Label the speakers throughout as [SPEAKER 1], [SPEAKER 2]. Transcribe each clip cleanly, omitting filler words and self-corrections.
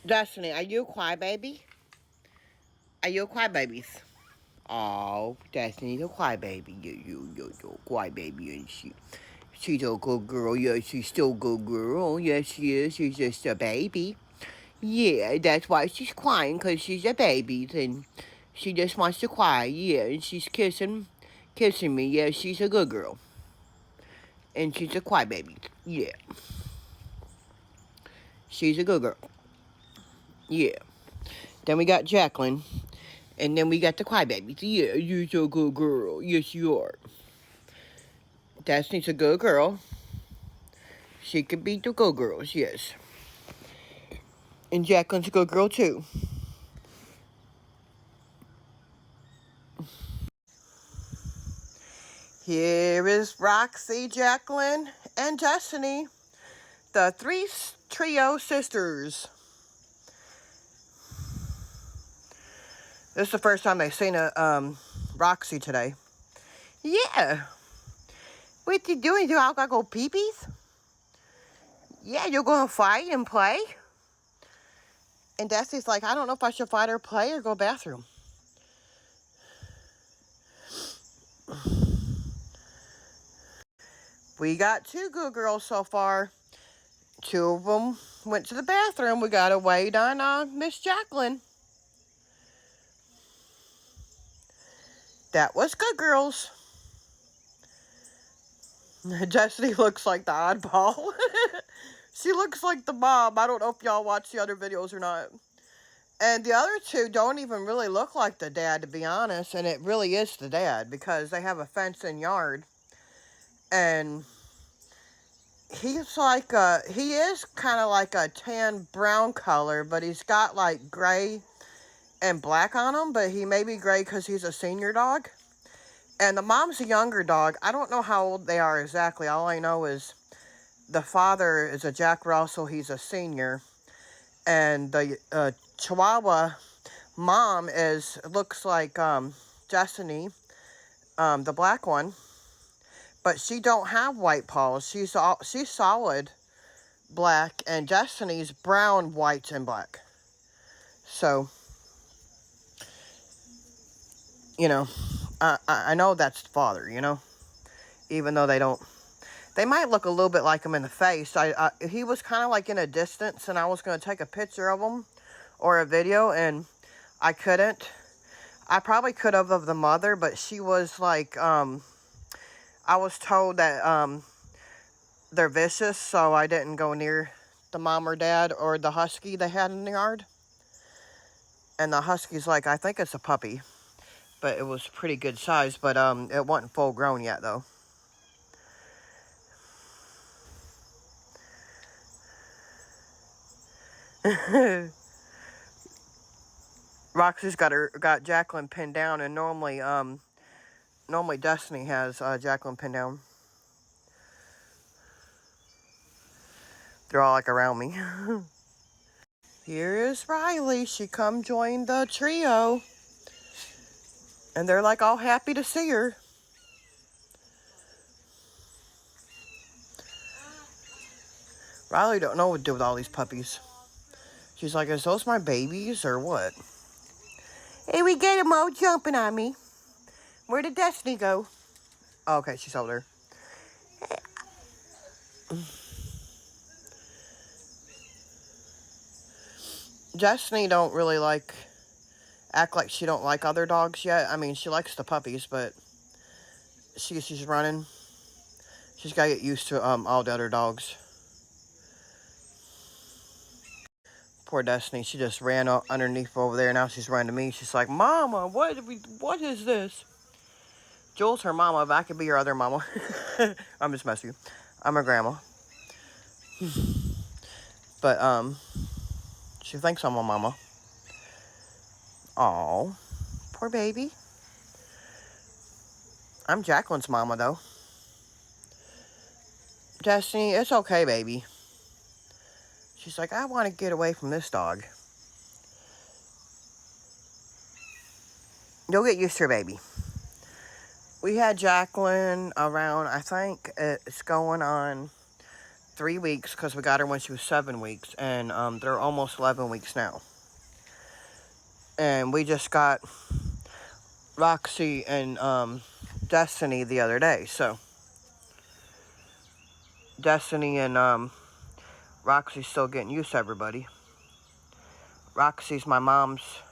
[SPEAKER 1] Destiny, are you a crybaby? Are you a crybaby? Oh, Destiny's a crybaby. You crybaby, and she's a good girl. Yeah, she's still a good girl. Yes, she is. She's just a baby. Yeah, that's why she's crying, because she's a baby, and she just wants to cry. Yeah, and she's kissing me. Yeah, she's a good girl. And she's a crybaby. Yeah, she's a good girl. Yeah. Then we got Jacqueline. And then we got the crybabies. Yeah, you're so good girl. Yes, you are. Destiny's a good girl. She could beat the good girls, yes. And Jacqueline's a good girl, too. Here is Roxy, Jacqueline, and Destiny, the three trio sisters. This is the first time they've seen Roxy today. Yeah. What you doing? You all gotta go pee-pees? Yeah, you're gonna fight and play? And Destiny's like, I don't know if I should fight or play or go bathroom. We got two good girls so far. Two of them went to the bathroom. We got to wait on Miss Jacqueline. That was good girls. Destiny looks like the oddball. She looks like the mom. I don't know if y'all watch the other videos or not. And the other two don't even really look like the dad, to be honest. And it really is the dad, because they have a fenced-in yard. And he's like he is kind of like a tan brown color, but he's got like gray and black on him. But he may be gray because he's a senior dog. And the mom's a younger dog. I don't know how old they are exactly. All I know is the father is a Jack Russell. He's a senior. And the Chihuahua mom looks like Destiny, the black one. But she don't have white paws. She's solid black. And Destiny's brown, white, and black. So, you know, I know that's the father, even though they might look a little bit like him in the face. He was kind of like in a distance, and I was going to take a picture of him or a video, and I couldn't. I probably could have of the mother, but she was like, I was told that they're vicious, so I didn't go near the mom or dad or the husky they had in the yard. And the husky's like, I think it's a puppy, but it was pretty good size, but it wasn't full grown yet, though. Roxy's got Jacqueline pinned down, and normally Destiny has Jacqueline pinned down. They're all like around me. Here is Riley. She come join the trio, and they're like all happy to see her. Riley don't know what to do with all these puppies. She's like, is those my babies or what? Hey, we get them all jumping on me. Where did Destiny go? Oh, okay, she's over there. Destiny don't really act like she don't like other dogs yet. I mean, she likes the puppies, but she's running. She's got to get used to all the other dogs. Poor Destiny, she just ran underneath over there. Now she's running to me. She's like, Mama, what is this? Jules, her mama, but I could be your other mama. I'm just messing with you. I'm her grandma. But, she thinks I'm a mama. Aw, poor baby. I'm Jacqueline's mama, though. Destiny, it's okay, baby. She's like, I want to get away from this dog. You'll get used to her, baby. We had Jacqueline around, I think it's going on 3 weeks because we got her when she was 7 weeks. And they're almost 11 weeks now. And we just got Roxy and Destiny the other day. So Destiny and Roxy's still getting used to everybody. Roxy's my mom's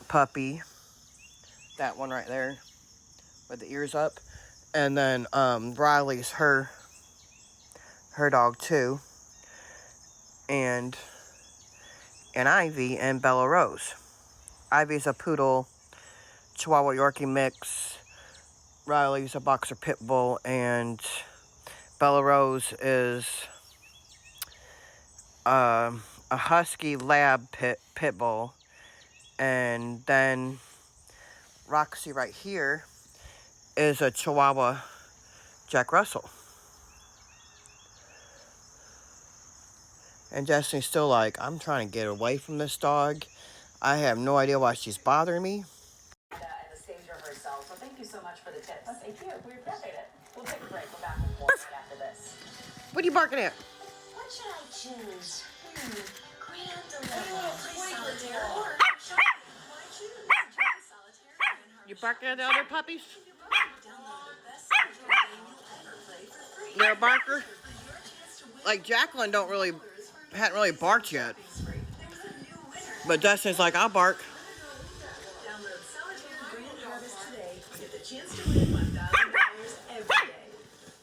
[SPEAKER 1] puppy. That one right there with the ears up. And then Riley's her dog too. And Ivy and Bella Rose. Ivy's a poodle, Chihuahua Yorkie mix. Riley's a boxer pit bull, and Bella Rose is a husky lab pit bull. And then Roxy right here is a Chihuahua Jack Russell. And Destiny's still like, I'm trying to get away from this dog. I have no idea why she's bothering me.
[SPEAKER 2] And the stager herself. So thank you so much for the tips. Oh, thank you. We appreciate it. We'll take a break. We're back with more right after this.
[SPEAKER 1] What are you barking at?
[SPEAKER 3] What should I choose? Grand dilemma. Play solitaire or shopping? Why choose? Enjoy solitaire and
[SPEAKER 1] You barking at the other puppies?
[SPEAKER 3] download the best solitaire game you'll ever play for free.
[SPEAKER 1] They're a barker? Like Jacqueline hadn't really barked yet. But Destiny's like, I'll bark.
[SPEAKER 3] Download Solitaire Grand Harvest today to get the chance to win $1,000 every day.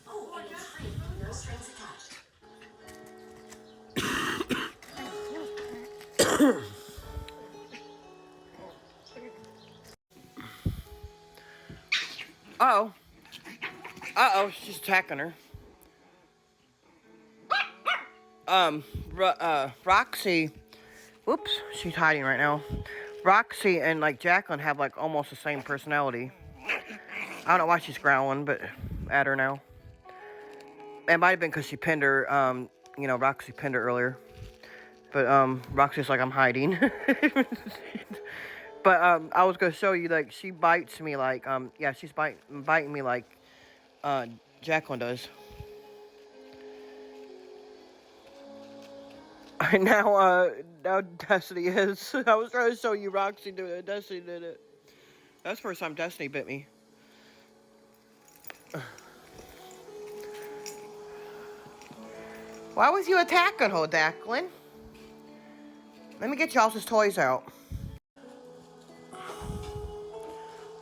[SPEAKER 3] Oh, and it's free. No strings attached.
[SPEAKER 1] Uh-oh, she's attacking her. Roxy, whoops, she's hiding right now. Roxy and like Jacqueline have like almost the same personality. I don't know why she's growling, but at her now. It might have been because she pinned her, Roxy pinned her earlier. But, Roxy's like, I'm hiding. But, I was gonna show you, like, she bites me like, she's biting me like, Jacqueline does. Now Destiny is. I was trying to show you Roxy doing it. Destiny did it. That's the first time Destiny bit me. Why was you attacking her, Jacqueline? Let me get y'all's toys out.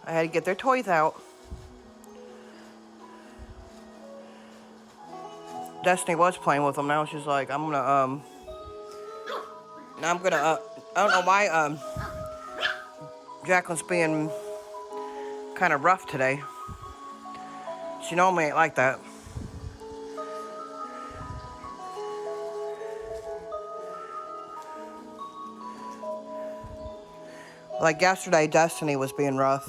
[SPEAKER 1] I had to get their toys out. Destiny was playing with them. Now she's like, I don't know why, Jacqueline's being kind of rough today. She normally ain't like that. Like yesterday, Destiny was being rough.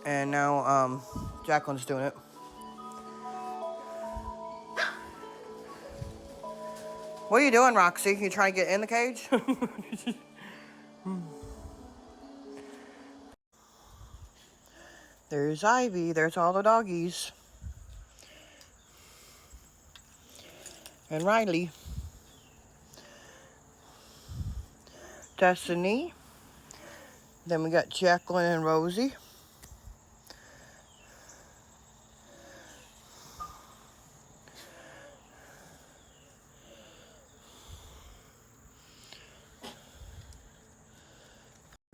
[SPEAKER 1] And now, Jacqueline's doing it. What are you doing, Roxy? You trying to get in the cage? There's Ivy. There's all the doggies. And Riley. Destiny. Then we got Jacqueline and Rosie.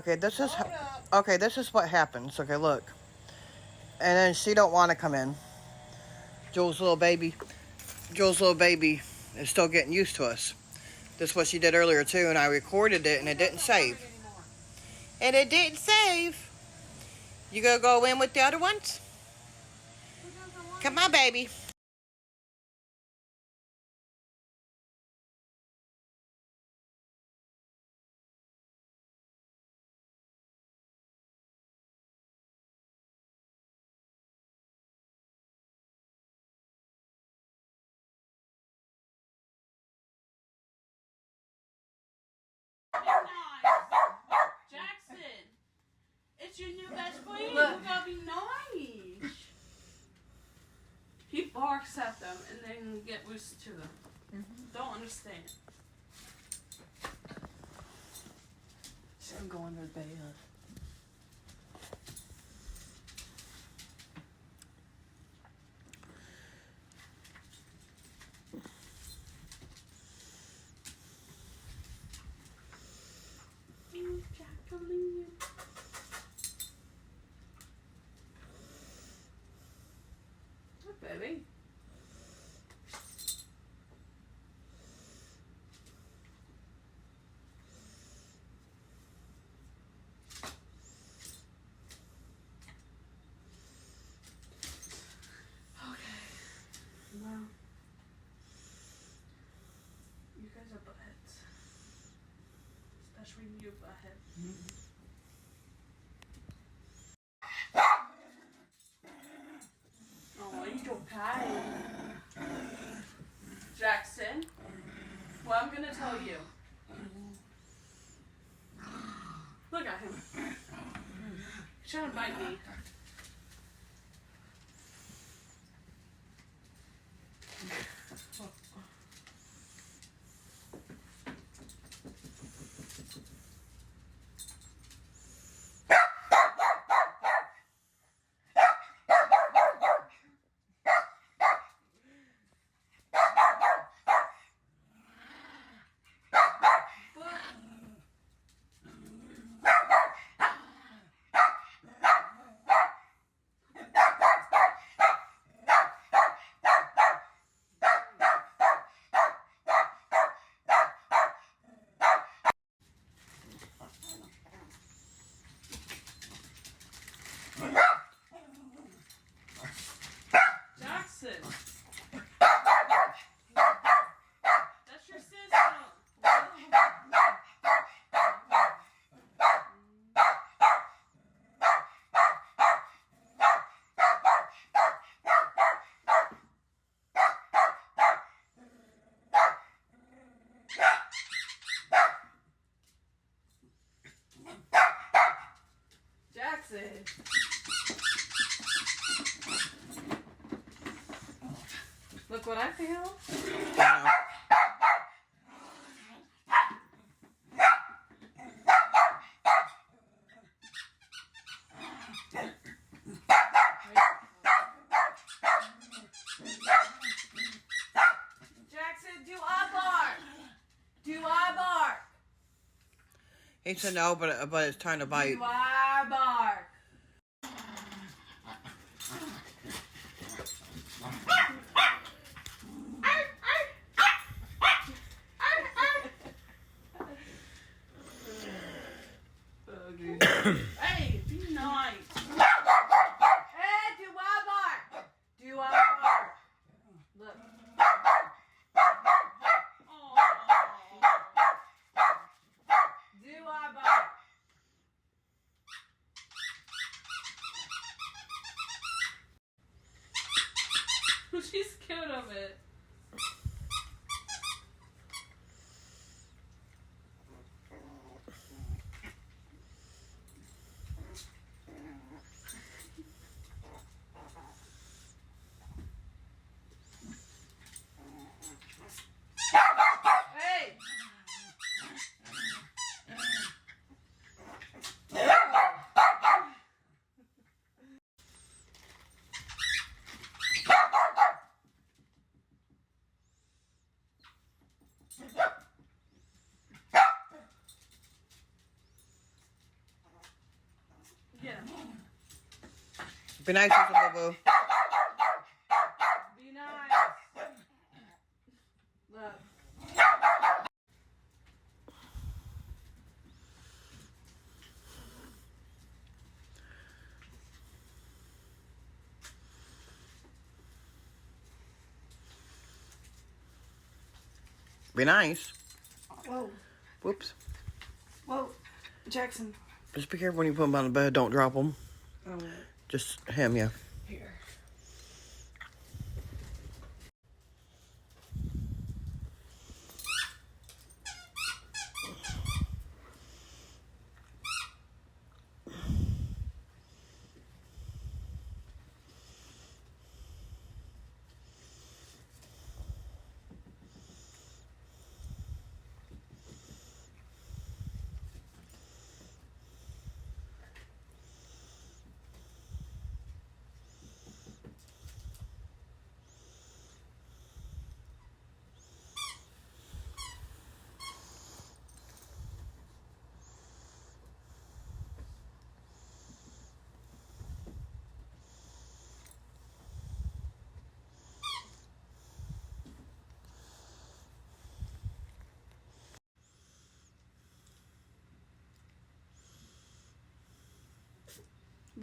[SPEAKER 1] Okay, this is what happens. Okay, look. And then she don't want to come in. Jules' little baby is still getting used to us. This is what she did earlier too, and I recorded it and it didn't save. And it didn't save. You gonna go in with the other ones? Come on, baby.
[SPEAKER 4] Jackson, it's your new best friend. You gotta be nice. He barks at them and then get used to them. Don't understand.
[SPEAKER 5] She's gonna go under the bed.
[SPEAKER 4] Jacqueline. Hi, baby. Well, you guys are buttheads. Especially you, butthead. Oh, you don't pie. Jackson, well, I'm gonna tell you. Look at him. He's trying to bite me. Jackson! That's your sister! Jackson! Look what I found.
[SPEAKER 1] I know.
[SPEAKER 4] Jackson, do I bark? Do I bark?
[SPEAKER 1] He said no, but it's time to bite.
[SPEAKER 4] Do I bark? Hey, be nice. Hey, do I bark? Do I bark? Look. Aw. Do I bark? She's scared of it. Hey! Get him.
[SPEAKER 1] Be nice to the boo-boo.
[SPEAKER 4] Be nice. Look.
[SPEAKER 1] Be nice.
[SPEAKER 5] Whoa,
[SPEAKER 1] Whoops.
[SPEAKER 5] whoa, Jackson.
[SPEAKER 1] Just be careful when you put him on the bed. Don't drop him.
[SPEAKER 5] Oh,
[SPEAKER 1] Just him, yeah.
[SPEAKER 5] here.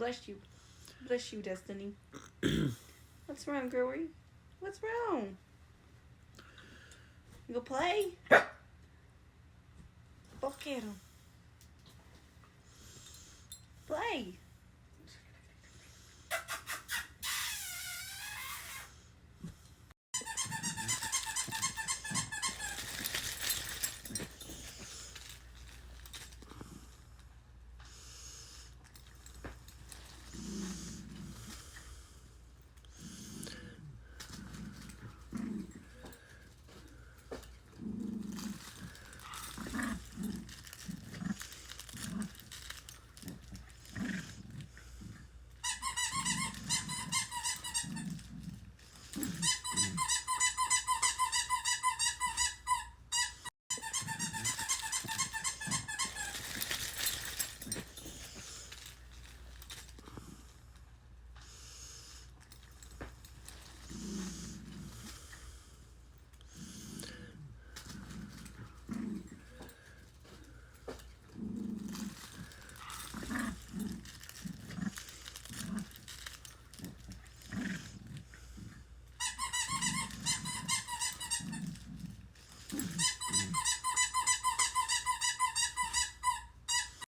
[SPEAKER 4] Bless you. Bless you, Destiny. What's wrong, girlie? What's wrong? You go play? Look at him. Play.